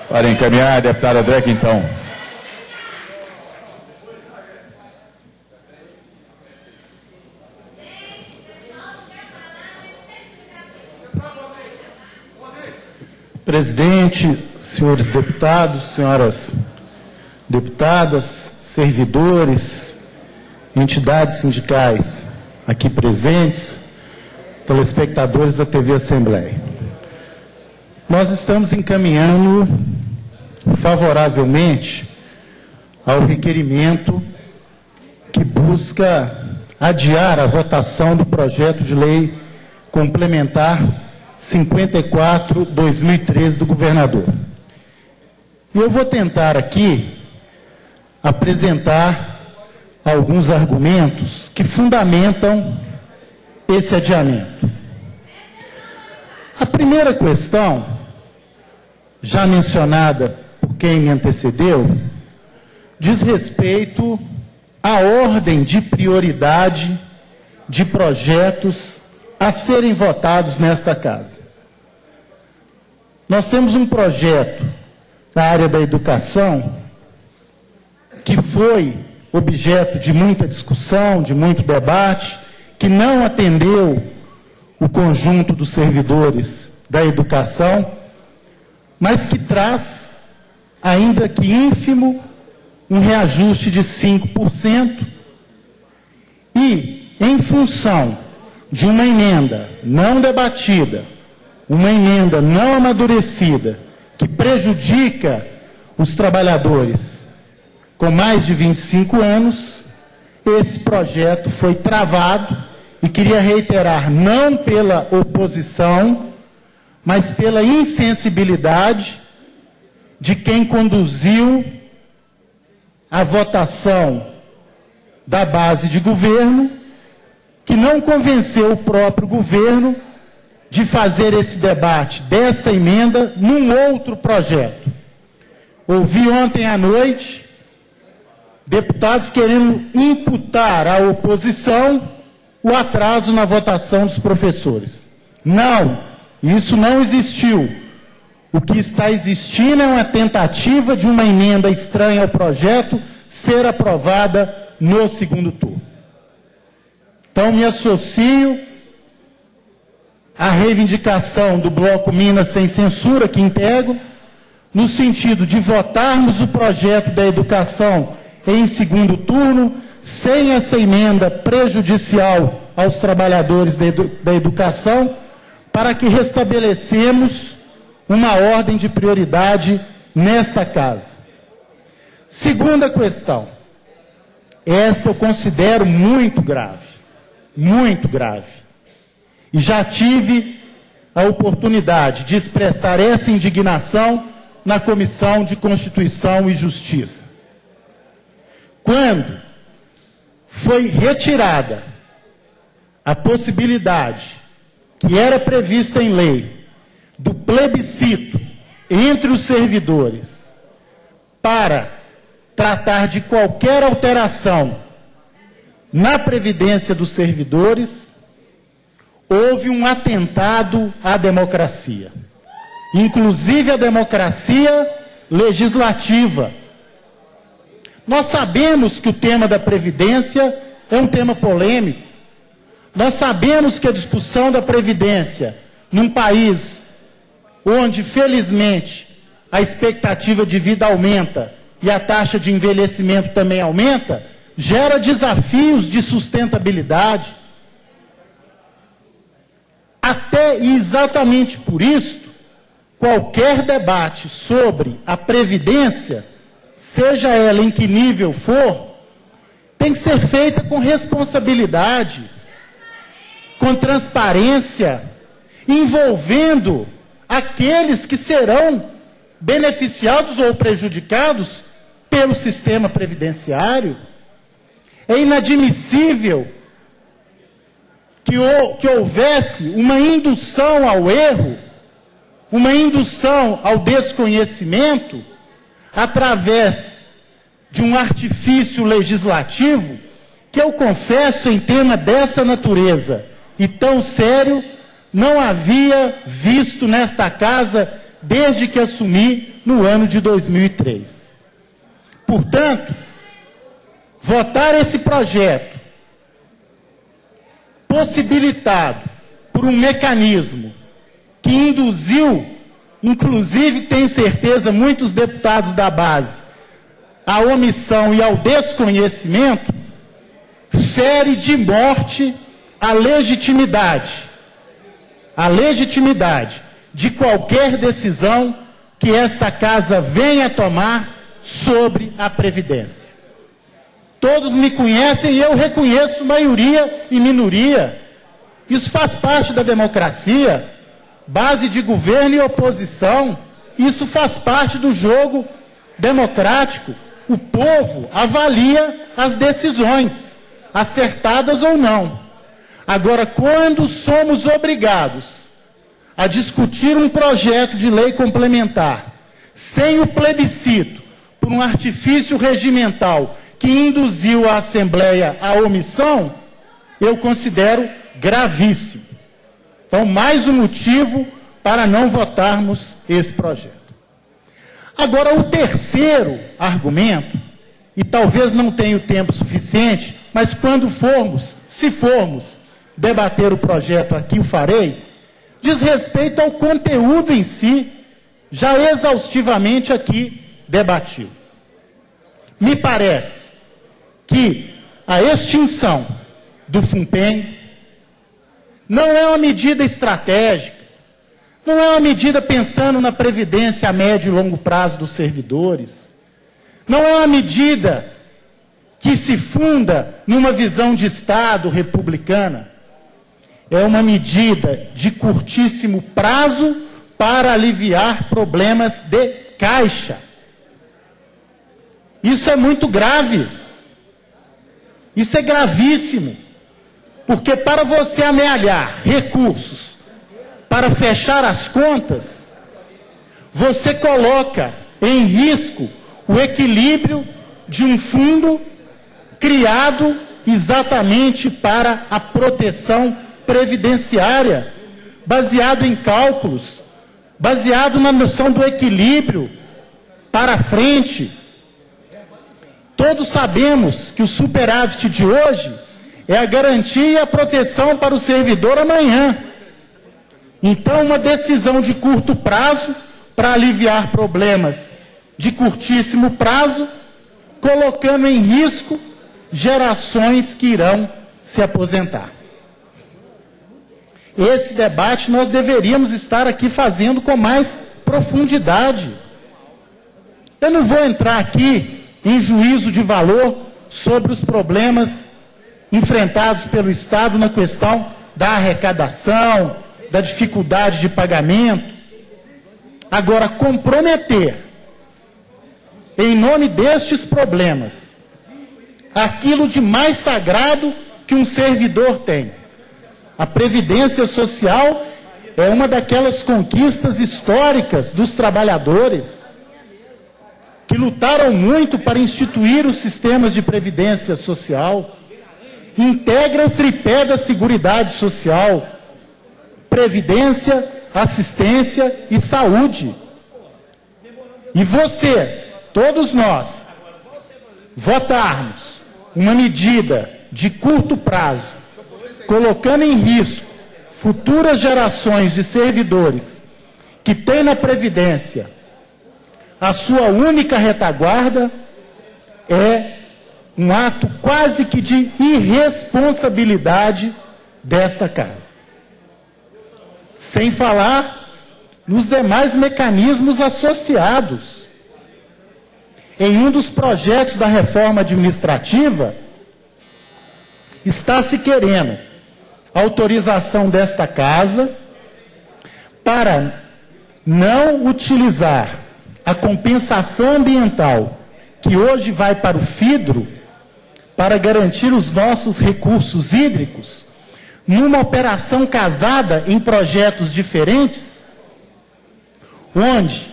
Para encaminhar, a deputada André Quintão. Presidente, senhores deputados, senhoras deputadas, servidores, entidades sindicais aqui presentes, telespectadores da TV Assembleia. Nós estamos encaminhando favoravelmente ao requerimento que busca adiar a votação do projeto de lei complementar 54/2013 do governador. E eu vou tentar aqui apresentar alguns argumentos que fundamentam esse adiamento. A primeira questão, já mencionada por quem me antecedeu, diz respeito à ordem de prioridade de projetos a serem votados nesta casa. Nós temos um projeto na área da educação que foi objeto de muita discussão, de muito debate, que não atendeu o conjunto dos servidores da educação, mas que traz, ainda que ínfimo, um reajuste de 5% e, em função de uma emenda não debatida, uma emenda não amadurecida, que prejudica os trabalhadores com mais de 25 anos, esse projeto foi travado e queria reiterar, não pela oposição, mas pela insensibilidade de quem conduziu a votação da base de governo, que não convenceu o próprio governo de fazer esse debate desta emenda num outro projeto. Ouvi ontem à noite deputados querendo imputar à oposição o atraso na votação dos professores. Não, isso não existiu. O que está existindo é uma tentativa de uma emenda estranha ao projeto ser aprovada no segundo turno. Então, me associo à reivindicação do Bloco Minas Sem Censura, que integro, no sentido de votarmos o projeto da educação em segundo turno, sem essa emenda prejudicial aos trabalhadores da educação, para que restabelecemos uma ordem de prioridade nesta casa. Segunda questão. Esta eu considero muito grave. Muito grave. E já tive a oportunidade de expressar essa indignação na Comissão de Constituição e Justiça. Quando foi retirada a possibilidade, que era prevista em lei, do plebiscito entre os servidores para tratar de qualquer alteração na previdência dos servidores, houve um atentado à democracia, inclusive a democracia legislativa. Nós sabemos que o tema da Previdência é um tema polêmico. Nós sabemos que a discussão da Previdência, num país onde, felizmente, a expectativa de vida aumenta e a taxa de envelhecimento também aumenta, gera desafios de sustentabilidade. Até e exatamente por isso, qualquer debate sobre a Previdência, seja ela em que nível for, tem que ser feita com responsabilidade, com transparência, envolvendo aqueles que serão beneficiados ou prejudicados pelo sistema previdenciário. É inadmissível que houvesse uma indução ao erro, uma indução ao desconhecimento, através de um artifício legislativo, que eu confesso, em tema dessa natureza e tão sério, não havia visto nesta casa desde que assumi no ano de 2003. Portanto, votar esse projeto, possibilitado por um mecanismo que induziu, inclusive, tenho certeza, muitos deputados da base, à omissão e ao desconhecimento, fere de morte a legitimidade de qualquer decisão que esta casa venha a tomar sobre a Previdência. Todos me conhecem e eu reconheço maioria e minoria. Isso faz parte da democracia, base de governo e oposição. Isso faz parte do jogo democrático. O povo avalia as decisões, acertadas ou não. Agora, quando somos obrigados a discutir um projeto de lei complementar, sem o plebiscito, por um artifício regimental que induziu a Assembleia à omissão, eu considero gravíssimo. Então, mais um motivo para não votarmos esse projeto. Agora, o terceiro argumento, e talvez não tenha o tempo suficiente, mas quando formos, se formos, debater o projeto aqui, o farei, diz respeito ao conteúdo em si, já exaustivamente aqui debatido. Me parece que a extinção do FUNPENG não é uma medida estratégica, não é uma medida pensando na previdência a médio e longo prazo dos servidores, não é uma medida que se funda numa visão de Estado republicana, é uma medida de curtíssimo prazo para aliviar problemas de caixa. Isso é muito grave. Isso é gravíssimo. Porque para você amealhar recursos para fechar as contas, você coloca em risco o equilíbrio de um fundo criado exatamente para a proteção previdenciária, baseado em cálculos, baseado na noção do equilíbrio para frente. Todos sabemos que o superávit de hoje é a garantia e a proteção para o servidor amanhã. Então, uma decisão de curto prazo para aliviar problemas de curtíssimo prazo, colocando em risco gerações que irão se aposentar. Esse debate nós deveríamos estar aqui fazendo com mais profundidade. Eu não vou entrar aqui em juízo de valor sobre os problemas enfrentados pelo Estado na questão da arrecadação, da dificuldade de pagamento. Agora, comprometer, em nome destes problemas, aquilo de mais sagrado que um servidor tem. A Previdência Social é uma daquelas conquistas históricas dos trabalhadores que lutaram muito para instituir os sistemas de previdência social. Integra o tripé da Seguridade Social: previdência, assistência e saúde. E vocês, todos nós, votarmos uma medida de curto prazo, colocando em risco futuras gerações de servidores que têm na Previdência a sua única retaguarda, é um ato quase que de irresponsabilidade desta casa. Sem falar nos demais mecanismos associados. Em um dos projetos da reforma administrativa, está se querendo autorização desta casa para não utilizar a compensação ambiental que hoje vai para o FIDRO para garantir os nossos recursos hídricos numa operação casada em projetos diferentes, onde,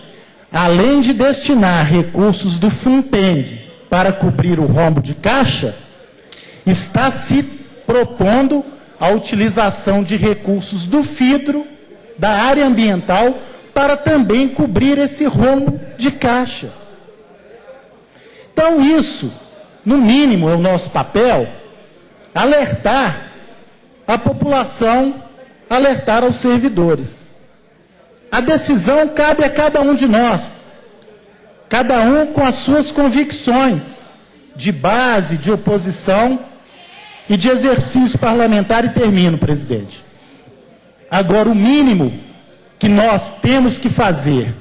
além de destinar recursos do FUNPENG para cobrir o rombo de caixa, está se propondo a utilização de recursos do FIDRO, da área ambiental, para também cobrir esse rombo de caixa. Então isso, no mínimo, é o nosso papel, alertar a população, alertar aos servidores. A decisão cabe a cada um de nós, cada um com as suas convicções de base, de oposição e de exercício parlamentar, e termino, presidente. Agora, o mínimo que nós temos que fazer,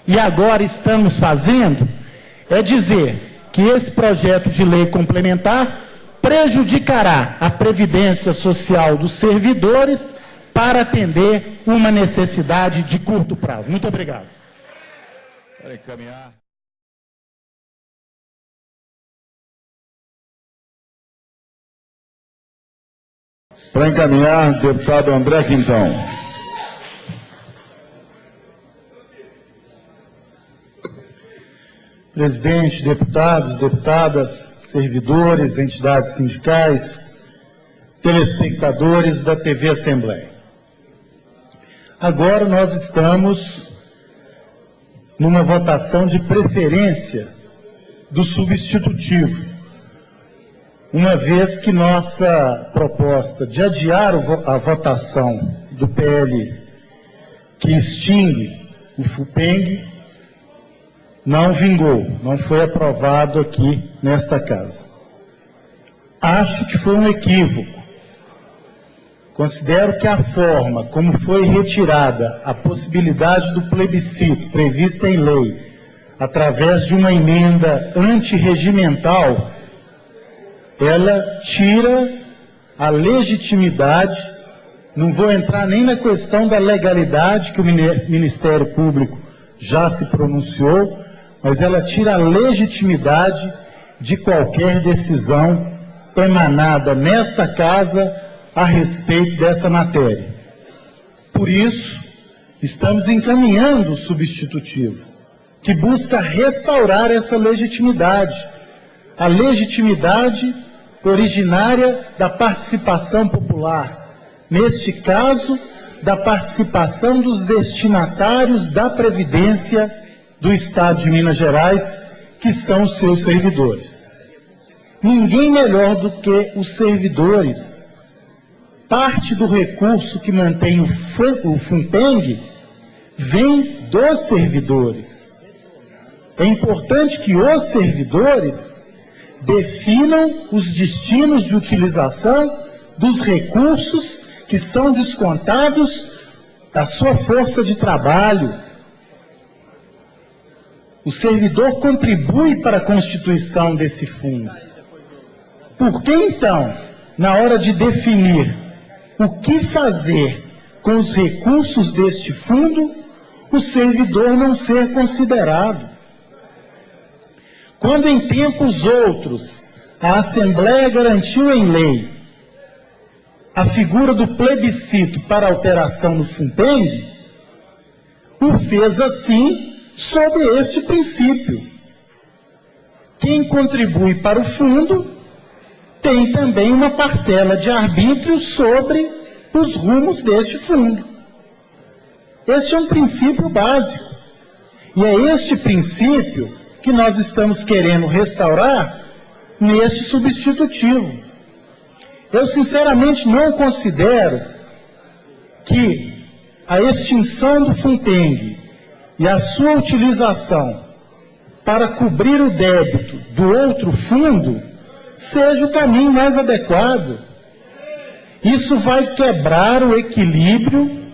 e agora estamos fazendo, é dizer que esse projeto de lei complementar prejudicará a previdência social dos servidores para atender uma necessidade de curto prazo. Muito obrigado. Para encaminhar. Para encaminhar, deputado André Quintão. Presidente, deputados, deputadas, servidores, entidades sindicais, telespectadores da TV Assembleia. Agora nós estamos numa votação de preferência do substitutivo, uma vez que nossa proposta de adiar a votação do PL que extingue o FUPENG não vingou, não foi aprovado aqui nesta casa. Acho que foi um equívoco. Considero que a forma como foi retirada a possibilidade do plebiscito prevista em lei, através de uma emenda antirregimental, ela tira a legitimidade, não vou entrar nem na questão da legalidade, que o Ministério Público já se pronunciou, mas ela tira a legitimidade de qualquer decisão emanada nesta casa a respeito dessa matéria. Por isso, estamos encaminhando o substitutivo, que busca restaurar essa legitimidade, a legitimidade originária da participação popular, neste caso, da participação dos destinatários da Previdência do Estado de Minas Gerais, que são os seus servidores. Ninguém melhor do que os servidores. Parte do recurso que mantém o FUNPENG vem dos servidores. É importante que os servidores definam os destinos de utilização dos recursos que são descontados da sua força de trabalho. O servidor contribui para a constituição desse fundo. Por que, então, na hora de definir o que fazer com os recursos deste fundo, o servidor não ser considerado? Quando em tempos outros a Assembleia garantiu em lei a figura do plebiscito para alteração do FUNPENG, o fez assim sob este princípio. Quem contribui para o fundo tem também uma parcela de arbítrio sobre os rumos deste fundo. Este é um princípio básico. E é este princípio que nós estamos querendo restaurar neste substitutivo. Eu, sinceramente, não considero que a extinção do FUNPENG e a sua utilização para cobrir o débito do outro fundo seja o caminho mais adequado. Isso vai quebrar o equilíbrio,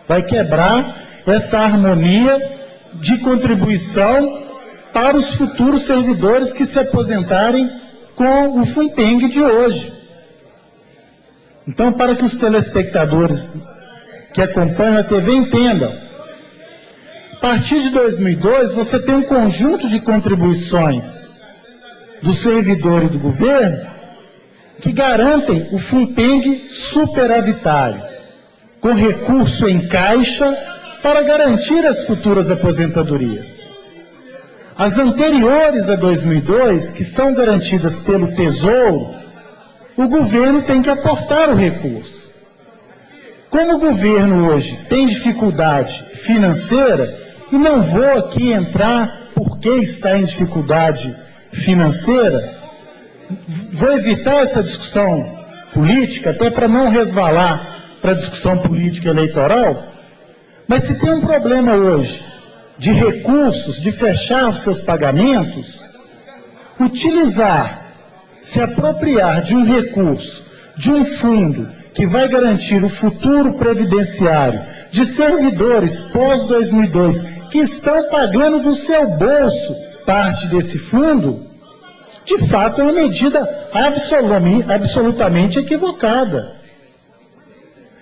vai quebrar essa harmonia de contribuição para os futuros servidores que se aposentarem com o FUNPENG de hoje. Então, para que os telespectadores que acompanham a TV entendam, a partir de 2002, você tem um conjunto de contribuições do servidor e do governo que garantem o FUNPENG superavitário, com recurso em caixa para garantir as futuras aposentadorias. As anteriores a 2002, que são garantidas pelo Tesouro, o governo tem que aportar o recurso. Como o governo hoje tem dificuldade financeira, e não vou aqui entrar por que está em dificuldade financeira, vou evitar essa discussão política, até para não resvalar para a discussão política eleitoral, mas se tem um problema hoje de recursos, de fechar os seus pagamentos, utilizar, se apropriar de um recurso, de um fundo que vai garantir o futuro previdenciário de servidores pós-2002 que estão pagando do seu bolso parte desse fundo, de fato é uma medida absolutamente equivocada.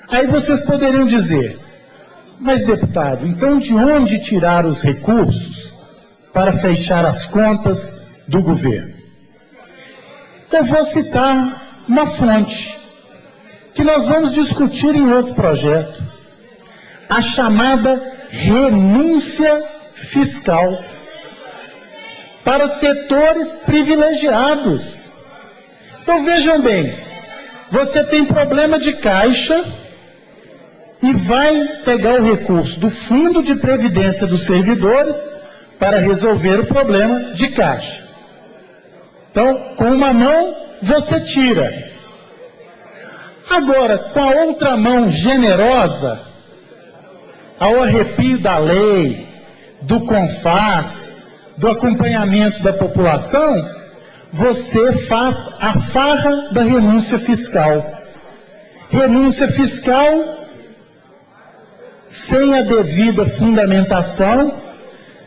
Aí vocês poderiam dizer, mas deputado, então de onde tirar os recursos para fechar as contas do governo? Eu vou citar uma fonte que nós vamos discutir em outro projeto, a chamada renúncia fiscal para setores privilegiados. Então vejam bem, você tem problema de caixa e vai pegar o recurso do Fundo de Previdência dos Servidores para resolver o problema de caixa. Então, com uma mão, você tira. Agora, com a outra mão generosa, ao arrepio da lei, do CONFAS, do acompanhamento da população, você faz a farra da renúncia fiscal. Renúncia fiscal sem a devida fundamentação,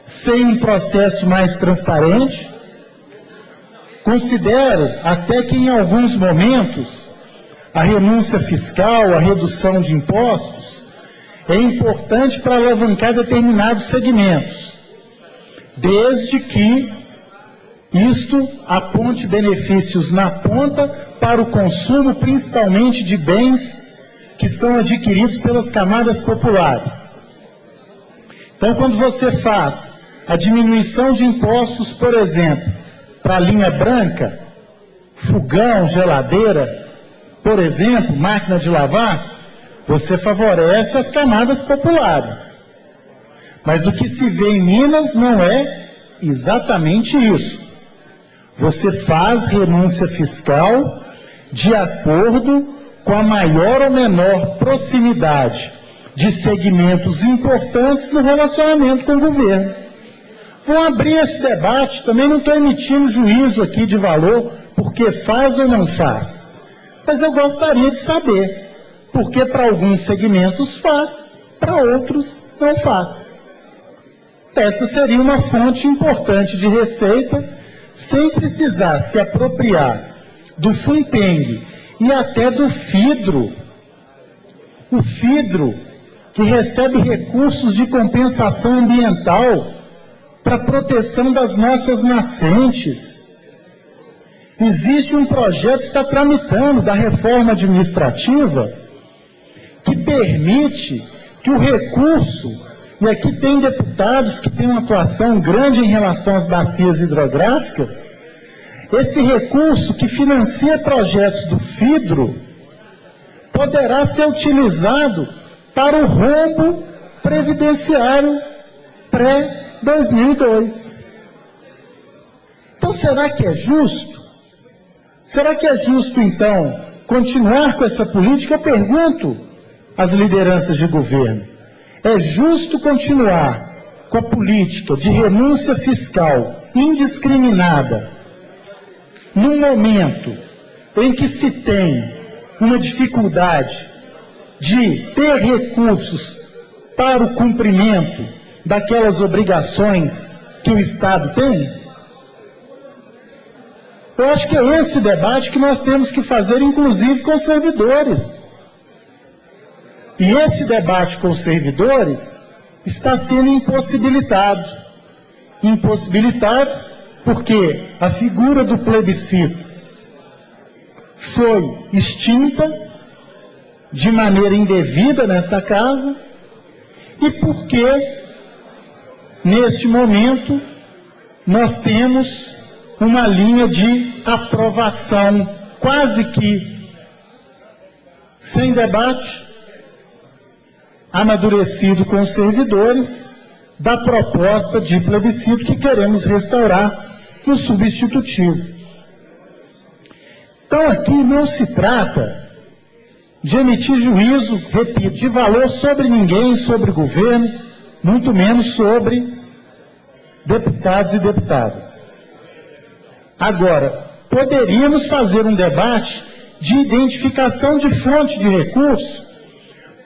sem um processo mais transparente. Considero até que em alguns momentos a renúncia fiscal, a redução de impostos, é importante para alavancar determinados segmentos, desde que isto aponte benefícios na ponta para o consumo, principalmente de bens que são adquiridos pelas camadas populares. Então, quando você faz a diminuição de impostos, por exemplo, para a linha branca, fogão, geladeira, por exemplo, máquina de lavar, você favorece as camadas populares. Mas o que se vê em Minas não é exatamente isso. Você faz renúncia fiscal de acordo com a maior ou menor proximidade de segmentos importantes no relacionamento com o governo. Vou abrir esse debate, também não estou emitindo juízo aqui de valor, porque faz ou não faz. Mas eu gostaria de saber, porque para alguns segmentos faz, para outros não faz. Essa seria uma fonte importante de receita, sem precisar se apropriar do FUNPENG e até do FIDRO. O FIDRO, que recebe recursos de compensação ambiental para proteção das nossas nascentes. Existe um projeto que está tramitando da reforma administrativa que permite que o recurso, e aqui tem deputados que têm uma atuação grande em relação às bacias hidrográficas, esse recurso que financia projetos do FIDRO poderá ser utilizado para o rombo previdenciário pré-2002. Então, será que é justo? Será que é justo, então, continuar com essa política? Eu pergunto às lideranças de governo. É justo continuar com a política de renúncia fiscal indiscriminada num momento em que se tem uma dificuldade de ter recursos para o cumprimento daquelas obrigações que o Estado tem? Eu acho que é esse debate que nós temos que fazer, inclusive com os servidores. E esse debate com os servidores está sendo impossibilitado. Impossibilitado porque a figura do plebiscito foi extinta de maneira indevida nesta casa e porque, neste momento, nós temos uma linha de aprovação quase que sem debate, amadurecido com os servidores da proposta de plebiscito que queremos restaurar no substitutivo. Então, aqui não se trata de emitir juízo, repito, de valor sobre ninguém, sobre o governo, muito menos sobre deputados e deputadas. Agora, poderíamos fazer um debate de identificação de fonte de recurso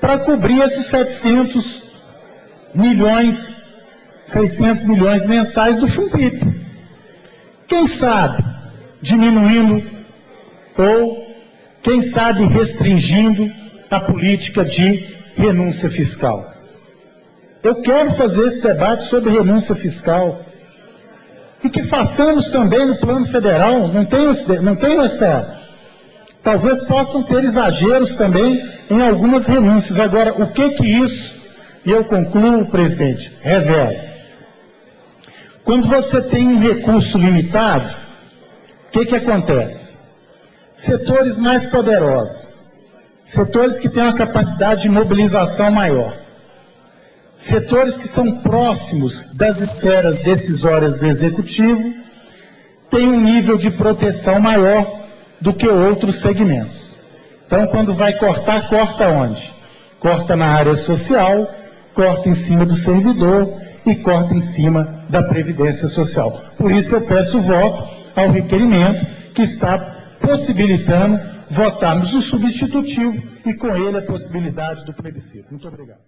para cobrir esses 600 milhões mensais do FUNPIP. Quem sabe diminuindo ou, quem sabe, restringindo a política de renúncia fiscal. Eu quero fazer esse debate sobre renúncia fiscal. E que façamos também no plano federal, não tenho essa... Talvez possam ter exageros também em algumas renúncias. Agora, o que isso, e eu concluo, presidente, revela? Quando você tem um recurso limitado, o que acontece? Setores mais poderosos, setores que têm uma capacidade de mobilização maior, setores que são próximos das esferas decisórias do Executivo, têm um nível de proteção maior do que outros segmentos. Então, quando vai cortar, corta onde? Corta na área social, corta em cima do servidor e corta em cima da Previdência Social. Por isso eu peço o voto ao requerimento que está possibilitando votarmos o substitutivo e com ele a possibilidade do plebiscito. Muito obrigado.